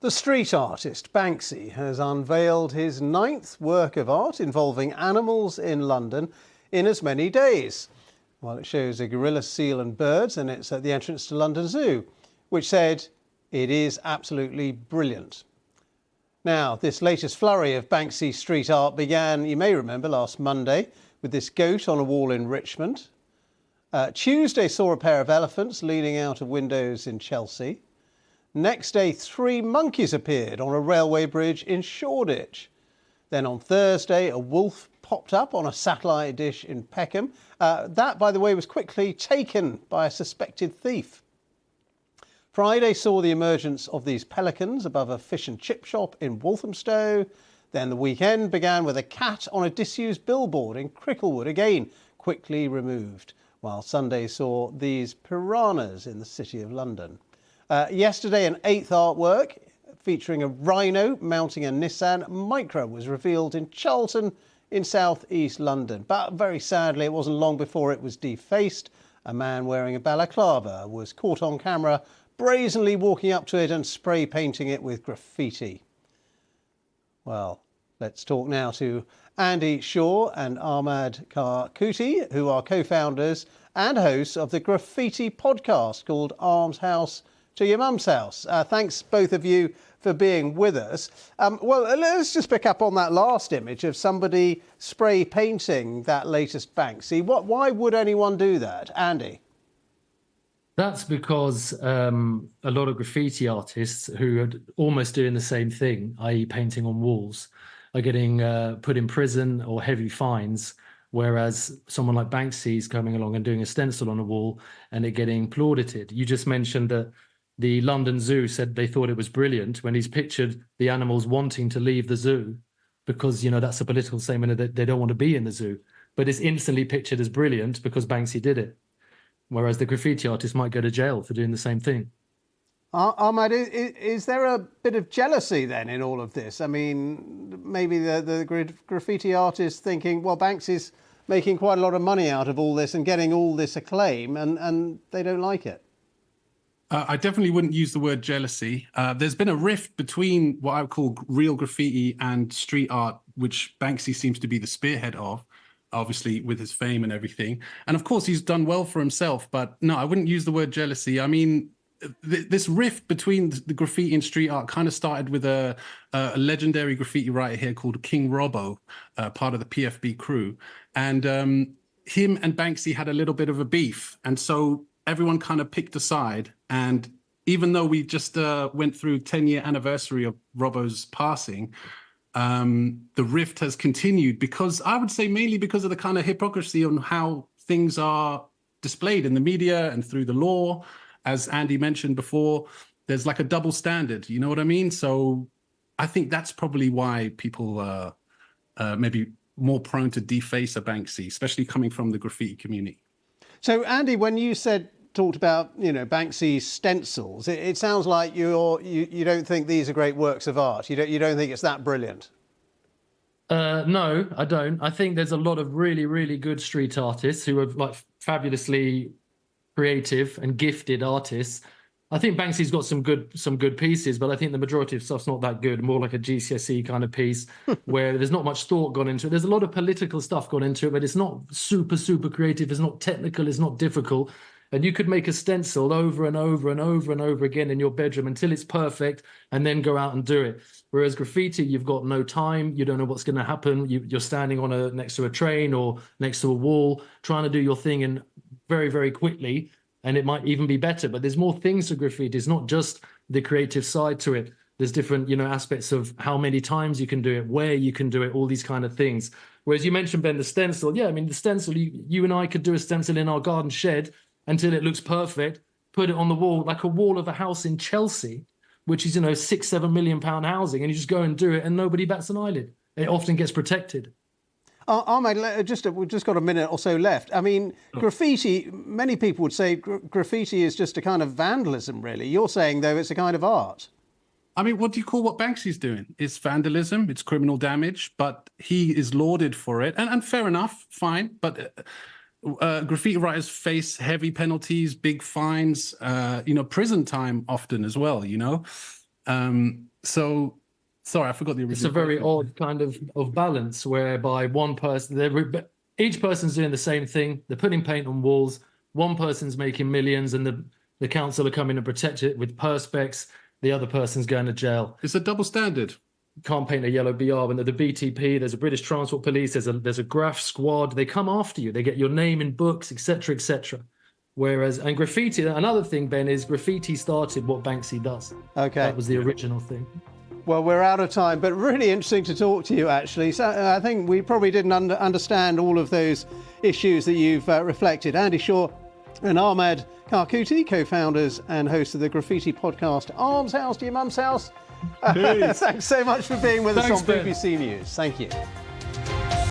The street artist Banksy has unveiled his 9th work of art involving animals in London in as many days. Well, it shows a gorilla, seal and birds, and it's at the entrance to London Zoo, which said it is absolutely brilliant. Now, this latest flurry of Banksy street art began, you may remember, last Monday with this goat on a wall in Richmond. Tuesday saw a pair of elephants leaning out of windows in Chelsea. Next day, 3 monkeys appeared on a railway bridge in Shoreditch. Then on Thursday, a wolf popped up on a satellite dish in Peckham. That, by the way, was quickly taken by a suspected thief. Friday saw the emergence of these pelicans above a fish and chip shop in Walthamstow. Then the weekend began with a cat on a disused billboard in Cricklewood, again quickly removed, while Sunday saw these piranhas in the City of London. Yesterday, an 8th artwork featuring a rhino mounting a Nissan Micra was revealed in Charlton in South East London. But very sadly, it wasn't long before it was defaced. A man wearing a balaclava was caught on camera brazenly walking up to it and spray painting it with graffiti. Well, let's talk now to Andy Shaw and Ahmad Karkuti, who are co-founders and hosts of the graffiti podcast called Arms House to Your Mum's House. Thanks, both of you, for being with us. Well, let's just pick up on that last image of somebody spray painting that latest Banksy. Why would anyone do that? Andy? That's because a lot of graffiti artists who are almost doing the same thing, i.e. painting on walls, are getting put in prison or heavy fines, whereas someone like Banksy is coming along and doing a stencil on a wall and it getting plaudits. You just mentioned that the London Zoo said they thought it was brilliant when he's pictured the animals wanting to leave the zoo because, you know, that's a political statement that they don't want to be in the zoo. But it's instantly pictured as brilliant because Banksy did it. Whereas the graffiti artist might go to jail for doing the same thing. Ahmad, is there a bit of jealousy then in all of this? I mean, maybe the graffiti artist thinking, well, Banksy's making quite a lot of money out of all this and getting all this acclaim, and they don't like it. I definitely wouldn't use the word jealousy. There's been a rift between what I would call real graffiti and street art, which Banksy seems to be the spearhead of, obviously with his fame and everything. And of course, he's done well for himself. But no, I wouldn't use the word jealousy. I mean, this rift between the graffiti and street art kind of started with a legendary graffiti writer here called King Robbo, part of the PFB crew. And him and Banksy had a little bit of a beef. And so everyone kind of picked a side. And even though we just went through 10-year anniversary of Robbo's passing, the rift has continued because I would say mainly because of the kind of hypocrisy on how things are displayed in the media and through the law. As Andy mentioned before, there's like a double standard, you know what I mean? So I think that's probably why people are maybe more prone to deface a Banksy, especially coming from the graffiti community. So Andy, when you talked about, you know, Banksy's stencils, it sounds like you don't think these are great works of art. You don't think it's that brilliant. No, I don't. I think there's a lot of really, really good street artists who are like fabulously creative and gifted artists. I think Banksy's got some good pieces, but I think the majority of stuff's not that good. More like a GCSE kind of piece where there's not much thought gone into it. There's a lot of political stuff gone into it, but it's not super creative. It's not technical. It's not difficult. And you could make a stencil over and over and over and over again in your bedroom until it's perfect and then go out and do it. Whereas graffiti, you've got no time. You don't know what's going to happen. You're standing on next to a train or next to a wall trying to do your thing in very, very quickly. And it might even be better. But there's more things to graffiti. It's not just the creative side to it. There's different, you know, aspects of how many times you can do it, where you can do it, all these kind of things. Whereas you mentioned, Ben, the stencil. Yeah, I mean, the stencil, you and I could do a stencil in our garden shed until it looks perfect, put it on the wall, like a wall of a house in Chelsea, which is, you know, £6-7 million housing, and you just go and do it and nobody bats an eyelid. It often gets protected. Ahmed, we've just got a minute or so left. I mean, graffiti, many people would say graffiti is just a kind of vandalism, really. You're saying, though, it's a kind of art. I mean, what do you call what Banksy's doing? It's vandalism, it's criminal damage, but he is lauded for it. And fair enough, fine. But graffiti writers face heavy penalties, big fines, you know, prison time often as well, you know. So, sorry, I forgot the original. It's a very question. odd kind of balance whereby one person, each person's doing the same thing. They're putting paint on walls. One person's making millions, and the council are coming to protect it with perspex. The other person's going to jail. It's a double standard. Can't paint a yellow BR when they're the BTP. There's a British Transport Police. There's a Graff squad. They come after you. They get your name in books, etc., etc. Whereas, and graffiti, another thing, Ben, is graffiti started what Banksy does. Okay. That was the original thing. Well, we're out of time, but really interesting to talk to you, actually. So I think we probably didn't understand all of those issues that you've reflected. Andy Shaw and Ahmed Karkuti, co-founders and hosts of the graffiti podcast Arms House to Your Mum's House. Thanks so much for being with us on Ben. BBC News. Thank you.